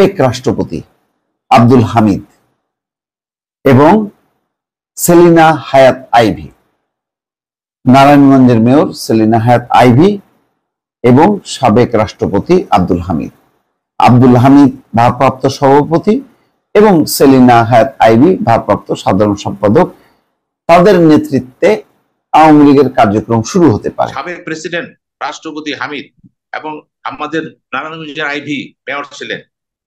সাবেক রাষ্ট্রপতি আব্দুল হামিদ এবং সেলিনা হায়াৎ আইভী, নারায়ণগঞ্জের মেয়র সেলিনা হায়াৎ আইভী এবং সাবেক রাষ্ট্রপতি আব্দুল হামিদ। আব্দুল হামিদ ভারপ্রাপ্ত সভাপতি এবং সেলিনা হায়াৎ আইভী ভারপ্রাপ্ত সাধারণ সম্পাদক। তাদের নেতৃত্বে আওয়ামী লীগের কার্যক্রম শুরু হতে পারে। সাবেক প্রেসিডেন্ট রাষ্ট্রপতি হামিদ এবং আমাদের নারায়ণগঞ্জের আইভী মেয়র ছিলেন,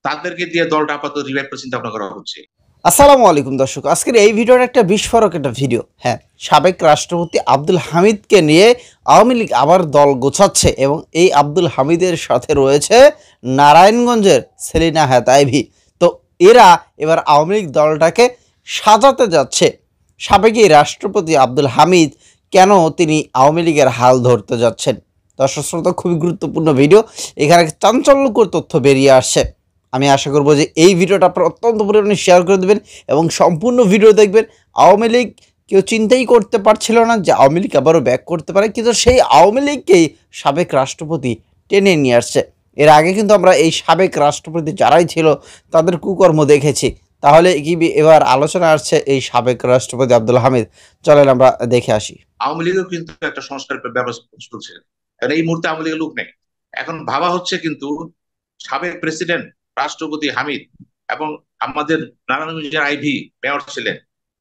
তাদেরকে দিয়ে দলটা আপাতত রিভাইভ করার চিন্তা ভাবনা করা হচ্ছে। আসসালামু আলাইকুম দর্শক, আজকের এই ভিডিওটা একটা বিস্ফোরক একটা ভিডিও। হ্যাঁ, সাবেক রাষ্ট্রপতি আব্দুল হামিদকে নিয়ে আওয়ামী লীগ আবার দল গোছাচ্ছে এবং এই আব্দুল হামিদের সাথে রয়েছে নারায়ণগঞ্জের সেলিনা হায়াৎ আইভী। তো এরা এবার আওয়ামী লীগ দলটাকে সাজাতে যাচ্ছে। সাবেক এই রাষ্ট্রপতি আব্দুল হামিদ কেন তিনি আওয়ামী লীগের হাল ধরতে যাচ্ছেন? দর্শক শ্রোতা, খুবই গুরুত্বপূর্ণ ভিডিও, এখানে চাঞ্চল্যকর তথ্য বেরিয়ে আসছে। আমি আশা করব যে এই ভিডিওটা আপনারা অত্যন্ত পরিমাণে শেয়ার করে দেবেন এবং সম্পূর্ণ ভিডিও দেখবেন। আওয়ামী লীগ কেউ চিন্তাই করতে পারছিল না যে আওয়ামী লীগ আবারও ব্যাক করতে পারে, কিন্তু সেই আওয়ামী লীগকেই সাবেক রাষ্ট্রপতি টেনে নিয়ে আসছে। এর আগে কিন্তু আমরা এই সাবেক রাষ্ট্রপতি যারাই ছিল তাদের কুকর্ম দেখেছি। তাহলে কি এবার আলোচনা আসছে এই সাবেক রাষ্ট্রপতি আব্দুল হামিদ? চলেন আমরা দেখে আসি। আওয়ামী লীগও কিন্তু একটা সংস্কার ব্যবস্থা চলছে, এই মুহূর্তে আওয়ামী লীগের লোক নেই। এখন ভাবা হচ্ছে কিন্তু সাবেক প্রেসিডেন্ট রাষ্ট্রপতি হামিদ এবং আমাদের নারায়ণগঞ্জের আইভী মেয়র ছিলেন,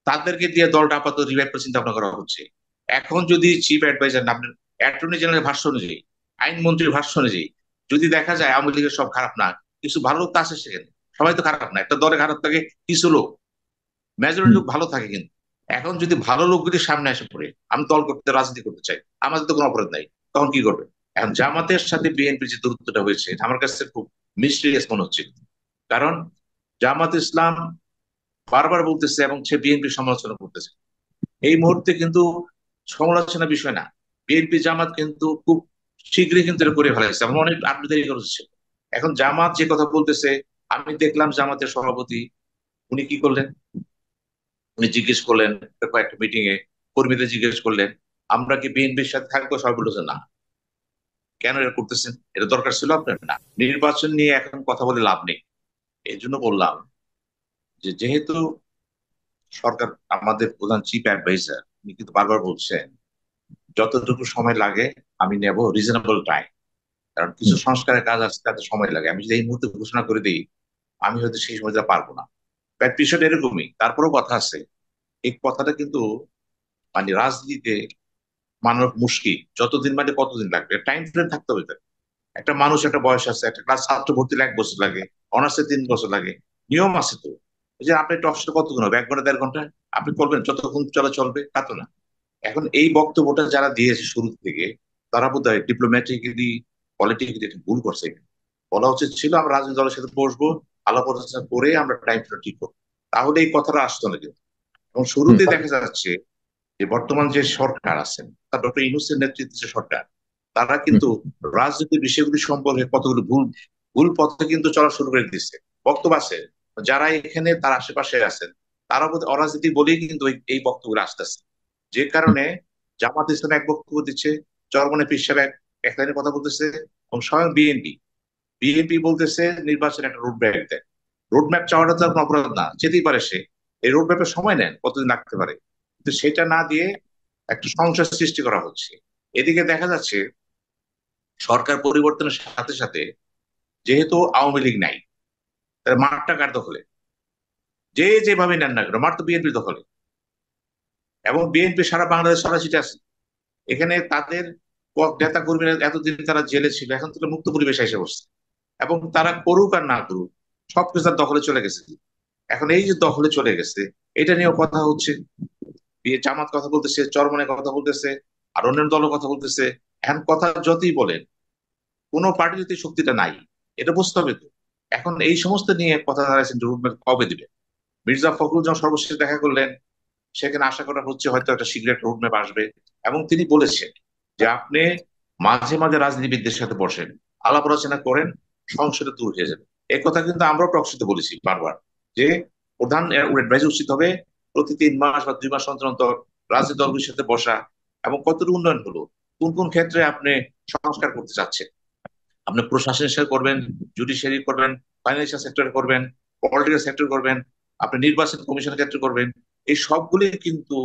তাদেরকে দিয়ে দলটা আপাতত রিভাইভ করার চিন্তা ভাবনা করা হচ্ছে। এখন যদি চিফ অ্যাডভাইজার আপনার অ্যাটর্নি জেনারেলের ভাষ্য অনুযায়ী, আইনমন্ত্রীর ভাষ্য অনুযায়ী যদি দেখা যায় আওয়ামী লীগের সব খারাপ না, কিছু ভালো লোক তো আছে সেখানে, সবাই তো খারাপ না, একটা দলে খারাপ থাকে কিছু লোক, মেজরিটি লোক ভালো থাকে। কিন্তু এখন যদি ভালো লোকগুলি সামনে এসে পড়ে আমি দল করতে রাজনীতি করতে চাই, আমাদের তো কোনো অপরাধ নাই, তখন কি করবে? এখন জামাতের সাথে বিএনপির যে দূরত্বটা হয়েছে আমার কাছে খুব মিস্টেরিয়াস মনে হচ্ছে। কারণ জামাত ইসলাম বারবার বলতেছে এবং সে বিএনপির সমালোচনা করতেছে। এই মুহূর্তে কিন্তু সমালোচনার বিষয় না, বিএনপি জামাত কিন্তু খুব শীঘ্রই কিন্তু এটা করে ফেলাইছে, আমার অনেক আপনি দেরি করেছে। এখন জামাত যে কথা বলতেছে, আমি দেখলাম জামাতের সভাপতি উনি কি করলেন, উনি জিজ্ঞেস করলেন কয়েকটা মিটিং এ, কর্মীদের জিজ্ঞেস করলেন আমরা কি বিএনপির সাথে থাকবো, সবাই বলেছেন না। কেন এটা করতেছেন? এটা দরকার ছিল আপনার? না, নির্বাচন নিয়ে এখন কথা বলে লাভ নেই। এই জন্য বললাম যে যেহেতু সরকার আমাদের প্রধান চিফ অ্যাডভাইজার উনি কিন্তু বারবার বলছেন যতটুকু সময় লাগে আমি নেব রিজনেবল টাইম, কারণ কিছু সংস্কারের কাজ আছে তাতে সময় লাগে। আমি যদি এই মুহূর্তে ঘোষণা করে দিই আমি হয়তো সেই সময়টা পারবো না। বিষয়টা এরকমই। তারপরেও কথা আছে, এই কথাটা কিন্তু মানে রাজনীতিতে মানব মুশকিল, যতদিন মানে কতদিন লাগবে, টাইম ফ্রেম থাকতে হবে। একটা মানুষ একটা বয়স আছে, একটা ক্লাস ছাত্র ভর্তি 1 বছর লাগে, অনার্সে 3 বছর লাগে, নিয়ম আছে তো। এই যে আপনি টকশো কতক্ষণ হবে, 1 ঘন্টা 1.5 ঘন্টা আপনি করবেন, যতক্ষণ চলবে তা তো না। এখন এই বক্তব্যটা যারা দিয়েছে শুরু থেকে তারা বোধ হয় ডিপ্লোম্যাটিক্যালি পলিটিক্যালি ভুল করছে। বলা উচিত ছিল আমরা রাজনৈতিক দলের সাথে বসবো, আলাপ আলোচনা করে আমরা টাইম ফ্রেম ঠিক করবো, তাহলে এই কথাটা আসতো না। কিন্তু এবং শুরুতে দেখা যাচ্ছে যে বর্তমান যে সরকার আছেন তার ডক্টর ইউনূসের নেতৃত্বে যে সরকার, তারা কিন্তু রাজনীতির বিষয়গুলি সম্পর্কে কতগুলো ভুল ভুল পথে কিন্তু চলা শুরু করে দিচ্ছে। বক্তব্য আছে যারা এখানে তার আশেপাশে আছেন তারা বোধ অরাজনীতি বলেই কিন্তু এই বক্তব্য আসতেছে, যে কারণে জামাত ইসলাম এক বক্তব্য দিচ্ছে, চরমনে পীর সাহেব এক লাইনে কথা বলতেছে, এবং স্বয়ং বিএনপি বলতেছে নির্বাচনে একটা রোড ম্যাপ দেয়। রোড ম্যাপ চাওয়াটা তো কোনো অপরাধ না, যেতেই পারে সে, এই রোড ম্যাপের সময় নেন কতদিন লাগতে পারে, কিন্তু সেটা না দিয়ে একটা সংশয় সৃষ্টি করা হচ্ছে। এদিকে দেখা যাচ্ছে সরকার পরিবর্তনের সাথে সাথে যেহেতু আওয়ামী লীগ নাই, তার মাঠটা কার দখলে? যে যেভাবে নেন না কেন মাঠ তো বিএনপির দখলে, এবং বিএনপি সারা বাংলাদেশ ছড়াছিটে আছে। এখানে তাদের নেতা কর্মীরা এতদিন তারা জেলে ছিল, এখন তারা মুক্ত পরিবেশে এসে বসছে, এবং তারা করুক আর না করুক সবকিছু তার দখলে চলে গেছে। এখন এই যে দখলে চলে গেছে এটা নিয়েও কথা হচ্ছে, জামাত কথা বলতেছে, চরমনে কথা বলতেছে, আর অন্যান্য দলও কথা বলতেছে। এখন কথা যতই বলেন কোনো পার্টিতে শক্তিটা নাই, এটা বুঝতে হবে তো। এখন এই সমস্ত নিয়ে কথা দাঁড়াইছেন রুটম্যাপ কবে দিবে। মির্জা ফখরুল যখন সর্বশেষ দেখা করলেন সেখানে আশা করা হচ্ছে হয়তো একটা শীঘ্র একটা রুটম্যাপ আসবে, এবং তিনি বলেছেন যে আপনি মাঝে মাঝে রাজনীতিবিদদের সাথে বসেন, আলাপ আলোচনা করেন, সংসদে দূর হয়ে যাবে। এই কথা কিন্তু আমরাও টকশোতে বলেছি বারবার, যে প্রধান অ্যাডভাইস উচিত হবে প্রতি 3 মাস বা 2 মাস অন্তর অন্তর রাজনৈতিক দলগুলির সাথে বসা, এবং কতটুকু উন্নয়ন হলো, কোন কোন ক্ষেত্রে আপনি সংস্কার করতে চাচ্ছেন, আপনি প্রশাসনের সাথে করবেন, জুডিশিয়ারি করবেন, ফাইন্যান্সিয়াল সেক্টরে করবেন, পলিটিক্যাল সেক্টর করবেন, আপনি নির্বাচন কমিশনের ক্ষেত্রে করবেন, এই সবগুলি কিন্তু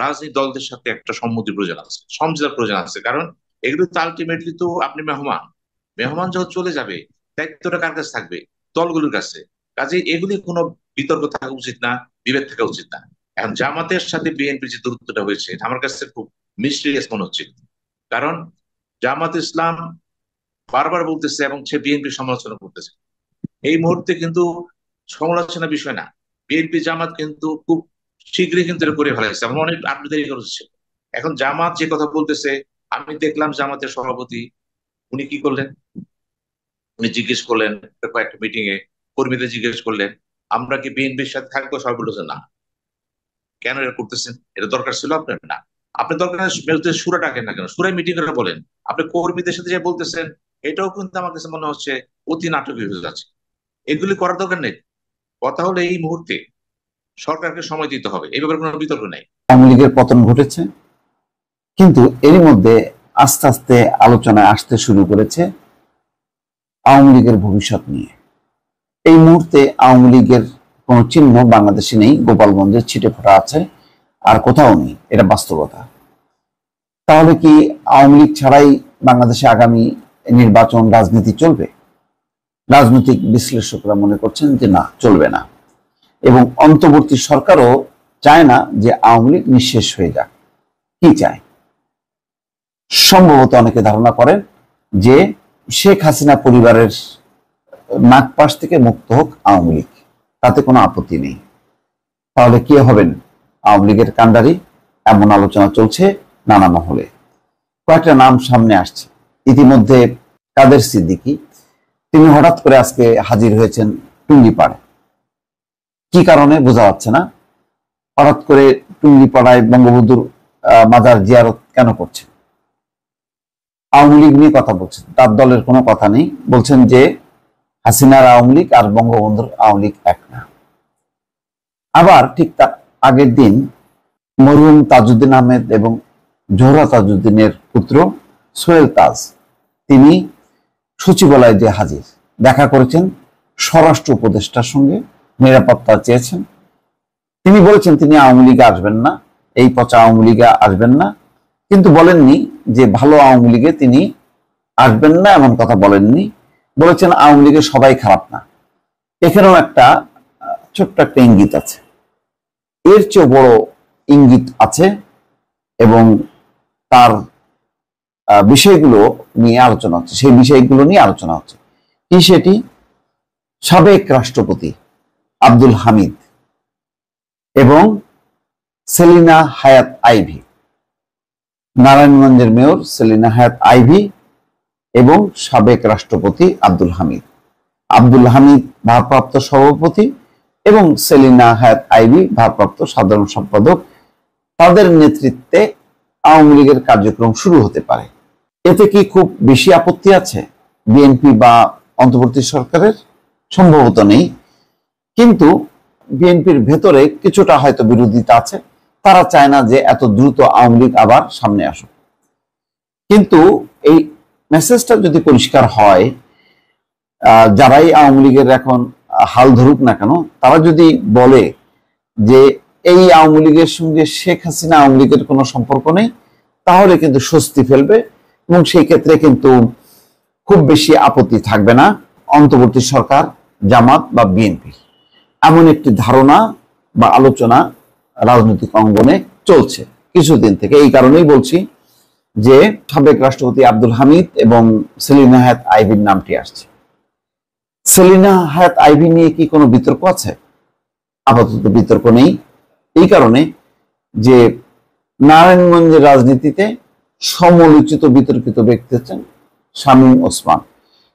রাজনৈতিক দলদের সাথে একটা সম্মতি প্রয়োজন আছে, সমঝোতার প্রয়োজন আছে। কারণ এগুলো তো আলটিমেটলি তো আপনি মেহমান, মেহমান যখন চলে যাবে দায়িত্বটা কার কাছে থাকবে? দলগুলোর কাছে। কাজে এগুলি কোনো বিতর্ক থাকা উচিত না, বিভেদ থাকা উচিত না। এখন জামাতের সাথে বিএনপির যে দূরত্বটা হয়েছে এটা আমার কাছে খুব মিস্টিরিয়াস মনে হচ্ছে। কারণ জামাত ইসলাম বারবার বলতেছে এবং সে বিএনপির সমালোচনা করতেছে, এই মুহূর্তে কিন্তু সমালোচনার বিষয় না। বিএনপি জামাত কিন্তু খুব শীঘ্রই কিন্তু এটা করে ফেলাইছে, আমার অনেক আপনি দেরি করেছে। এখন জামাত যে কথা বলতেছে, আমি দেখলাম জামাতের সভাপতি উনি কি করলেন, উনি জিজ্ঞেস করলেন কয়েকটা মিটিং এ, কর্মীদের জিজ্ঞেস করলেন আমরা কি বিএনপির সাথে থাকবো, সবাই বলেছে না। কেন এটা করতেছেন? এটা দরকার ছিল আপনার? না। আপনি দরকার সুরা ডাকেন না কেন, সুরাই মিটিং করে বলেন। আপনি কর্মীদের সাথে যে বলতেছেন এটাও কিন্তু আমার কাছে মনে হচ্ছে অতি নাটকীয় হয়ে যাচ্ছে। এগুলি করার দরকার নেই। কথা হলো এই মুহূর্তে সরকারকে সময় দিতে হবে, এই ব্যাপারে কোনো বিতর্ক নেই। আওয়ামী লীগের পতন ঘটেছে, কিন্তু এরই মধ্যে আস্তে আস্তে আলোচনায় আসতে শুরু করেছে আওয়ামী লীগের ভবিষ্যৎ নিয়ে। এই মুহূর্তে আওয়ামী লীগের কোনো চিহ্ন বাংলাদেশে নেই, গোপালগঞ্জে ছিটে ফোটা আছে, আর কোথাও নেই, এটা বাস্তবতা। তাহলে কি আওয়ামী লীগ ছাড়াই বাংলাদেশে আগামী নির্বাচন রাজনীতি চলবে? রাজনৈতিক বিশ্লেষকরা মনে করছেন যে না, চলবে না, এবং অন্তর্বর্তী সরকারও চায় না যে আওয়ামী লীগ নিঃশেষ হয়ে যাক। কি চায়? সম্ভবত অনেকে ধারণা করেন যে শেখ হাসিনা পরিবারের নাগপাশ থেকে মুক্ত হোক আওয়ামী লীগ, তাতে কোনো আপত্তি নেই। তাহলে কে হবেন আওয়ামী লীগের কাণ্ডারি? এমন আলোচনা চলছে নানা মহলে। কয়েকটা নাম সামনে আসছে ইতিমধ্যে। কাদের সিদ্দিকী, তিনি হঠাৎ করে আজকে হাজির হয়েছেন টুঙ্গিপাড়ায়। কি কারণে বোঝা যাচ্ছে না। হঠাৎ করে টুঙ্গিপাড়ায় বঙ্গবন্ধুর মাজার জিয়ারত কেন করছেন? আওয়ামী লীগ নিয়ে কথা বলছেন, তার দলের কোনো কথা নেই। বলছেন যে হাসিনার আওয়ামী লীগ আর বঙ্গবন্ধুর আওয়ামী লীগ এক না। আবার ঠিক তার আগের দিন মরহুম তাজউদ্দিন আহমেদ এবং জোহরা তাজউদ্দিনের পুত্র সোহেল তাজ, তিনি সচিবালয়ে যে হাজির, দেখা করেছেন স্বরাষ্ট্র উপদেষ্টার সঙ্গে, নিরাপত্তা চেয়েছেন। তিনি বলেছেন তিনি আওয়ামী লীগে আসবেন না, এই পচা আওয়ামী লীগে আসবেন না, কিন্তু বলেননি যে ভালো আওয়ামী লীগে তিনি আসবেন না, এমন কথা বলেননি। বলেছেন আওয়ামী লীগের সবাই খারাপ না। এখানেও একটা ছোট্ট একটা ইঙ্গিত আছে, এর চেয়ে বড় ইঙ্গিত আছে, এবং তার বিষয়গুলো নিয়ে আলোচনা হচ্ছে, সেই বিষয়গুলো নিয়ে আলোচনা হচ্ছে। কি সেটি? সাবেক রাষ্ট্রপতি আব্দুল হামিদ এবং সেলিনা হায়াত আইভী, নারায়ণগঞ্জের মেয়র সেলিনা হায়াত আইভী এবং সাবেক রাষ্ট্রপতি আব্দুল হামিদ। আব্দুল হামিদ ভারপ্রাপ্ত সভাপতি এবং সেলিনা হায়াত আইভী ভারপ্রাপ্ত সাধারণ সম্পাদক। তাদের নেতৃত্বে আওয়ামী লীগের কার্যক্রম শুরু হতে পারে। এতে কি খুব বেশি আপত্তি আছে বিএনপি বা অন্তর্বর্তী সরকারের? সম্ভবত নেই, কিন্তু বিএনপির ভেতরে কিছুটা হয়তো বিরোধিতা আছে। তারা চায় না যে এত দ্রুত আওয়ামী লীগ আবার সামনে আসুক। কিন্তু এই মেসেজটা যদি পরিষ্কার হয়, যারাই আওয়ামী লীগের এখন হাল ধরুক না কেন, তারা যদি বলে যে এই আওয়ামী লীগের সঙ্গে শেখ হাসিনা আওয়ামী লীগের কোনো সম্পর্ক নেই, তাহলে কিন্তু স্বস্তি ফেলবে, এবং সেই ক্ষেত্রে কিন্তু খুব বেশি আপত্তি থাকবে না অন্তর্বর্তী সরকার, জামাত বা বিএনপি। এমন একটি ধারণা বা আলোচনা রাজনৈতিক অঙ্গনে চলছে কিছুদিন থেকে। এই কারণেই বলছি যে সাবেক রাষ্ট্রপতি আব্দুল হামিদ এবং সেলিনা হায়াত আইভীর নামটি আসছে। সেলিনা হায়াত আইভী নিয়ে কি কোনো বিতর্ক আছে? আপাতত বিতর্ক নেই, এই কারণে যে নারায়ণগঞ্জের রাজনীতিতে সমালোচিত বিতর্কিত ব্যক্তি হচ্ছেন শামীম ওসমান।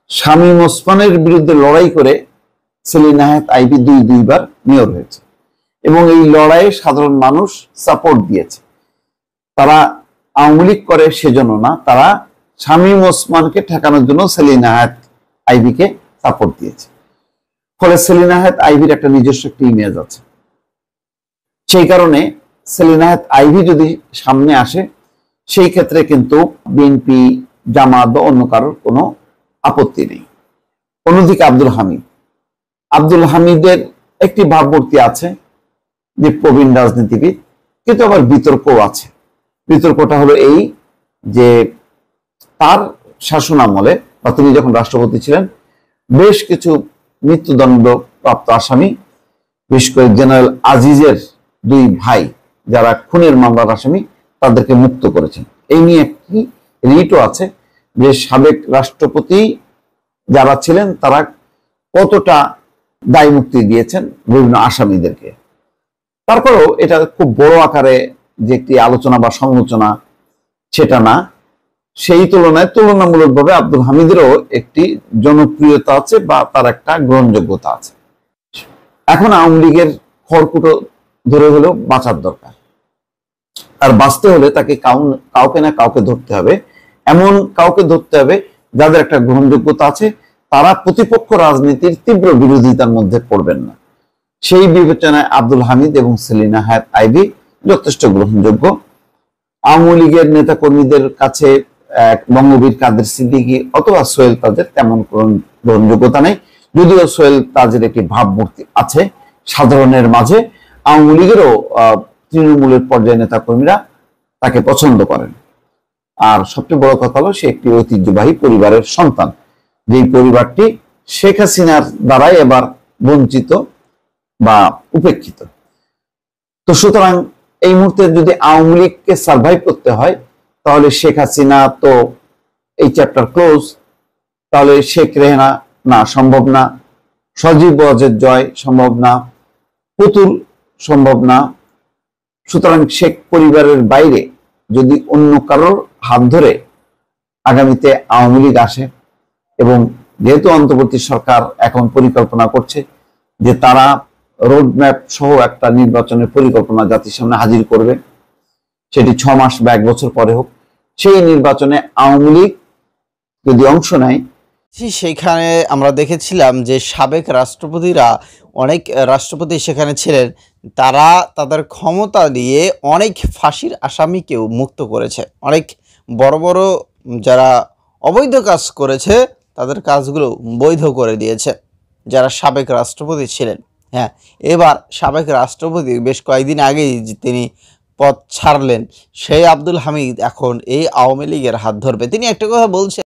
শামীম ওসমানের বিরুদ্ধে লড়াই করে সেলিনা হায়াত আইভী দুইবার মেয়র হয়েছে, এবং এই লড়াইয়ে সাধারণ মানুষ সাপোর্ট দিয়েছে। তারা আওয়ামী লীগ করে সেজন্য না, তারা শামীম ওসমানকে ঠেকানোর জন্য সেলিনা হায়াত আইভীকে সাপোর্ট দিয়েছে। ফলে সেলিনা হায়াত আইভীর একটা নিজস্ব একটা ইমেজ আছে। সেই কারণে সেলিনা হায়াত আইভী যদি সামনে আসে, সেই ক্ষেত্রে কিন্তু বিএনপি, জামাত বা অন্য কারোর কোনো আপত্তি নেই। অন্যদিকে আব্দুল হামিদ, আব্দুল হামিদের একটি ভাবমূর্তি আছে যে প্রবীণ রাজনীতিবিদ, কিন্তু আবার বিতর্কও আছে। বিতর্কটা হলো এই যে তার শাসন আমলে বা তিনি যখন রাষ্ট্রপতি ছিলেন বেশ কিছু মৃত্যুদণ্ড প্রাপ্ত আসামি, বিশেষ করে জেনারেল আজিজের দুই ভাই যারা খুনের মামলার আসামি, তাদেরকে মুক্ত করেছেন। এই নিয়ে একটি রিটও আছে যে সাবেক রাষ্ট্রপতি যারা ছিলেন তারা কতটা দায় মুক্তি দিয়েছেন বিভিন্ন আসামিদেরকে। তারপরেও এটা খুব বড় আকারে যে একটি আলোচনা বা সমালোচনা সেটা না, সেই তুলনায় তুলনামূলকভাবে আব্দুল হামিদেরও একটি জনপ্রিয়তা আছে বা তার একটা গ্রহণযোগ্যতা আছে। এখন আওয়ামী লীগের খড়কুটো ধরে হলেও বাঁচার দরকার, আর বাঁচতে হলে তাকে কাউকে না কাউকে ধরতে হবে, এমন কাউকে ধরতে হবে যাদের একটা গ্রহণযোগ্যতা আছে, তারা প্রতিপক্ষ রাজনীতির তীব্র বিরোধিতার মধ্যে পড়বেন না। সেই বিবেচনায় আব্দুল হামিদ এবং সেলিনা হায়াত আইভী যথেষ্ট গ্রহণযোগ্য। আওয়ামী লীগের নেতা কর্মীদের কাছে বঙ্গবীর কাদের সিদ্দিকী অথবা সোহেল তাজের তেমন গ্রহণযোগ্যতা নেই, যদিও সোহেল তাজের একটি ভাবমূর্তি আছে সাধারণের মাঝে। আওয়ামী লীগেরও তৃণমূলের পর্যায়ে নেতা কর্মীরা তাকে পছন্দ করেন। আর সবচেয়ে বড় কথা হলো সে একটি ঐতিহ্যবাহী পরিবারের সন্তান, যেই পরিবারটি শেখ হাসিনার দ্বারাই এবার বঞ্চিত বা উপেক্ষিত। তো সুতরাং এই মুহূর্তে যদি আওয়ামী লীগকে সার্ভাইভ করতে হয় তাহলে শেখ হাসিনা তো এই চ্যাপ্টার ক্লোজ, তাহলে শেখ রেহানা না সম্ভব না, সজীব ওয়াজেদ জয় সম্ভব না, পুতুল সম্ভব না। সুতরাং শেখ পরিবারের বাইরে যদি অন্য কারোর হাত ধরে আগামীতে আওয়ামী লীগ আসে, এবং যেহেতু অন্তর্বর্তী সরকার এখন পরিকল্পনা করছে যে তারা রোডম্যাপ সহ একটা নির্বাচনের পরিকল্পনা জাতির সামনে হাজির করবে, সেটি 6 মাস বা 1 বছর পরে হোক, সেই নির্বাচনে আওয়ামী লীগ যদি অংশ নেয়। সেখানে আমরা দেখেছিলাম যে সাবেক রাষ্ট্রপতিরা, অনেক রাষ্ট্রপতি সেখানে ছিলেন, তারা তাদের ক্ষমতা দিয়ে অনেক ফাঁসির আসামিকেও মুক্ত করেছে। অনেক বড় বড় যারা অবৈধ কাজ করেছে তাদের কাজগুলো বৈধ করে দিয়েছে যারা সাবেক রাষ্ট্রপতি ছিলেন। হ্যাঁ, এবার সাবেক রাষ্ট্রপতি বেশ কয়েকদিন আগেই তিনি পদ ছাড়লেন, সেই আব্দুল হামিদ এখন এই আওয়ামী লীগের হাত ধরবে। তিনি একটা কথা বলছেন।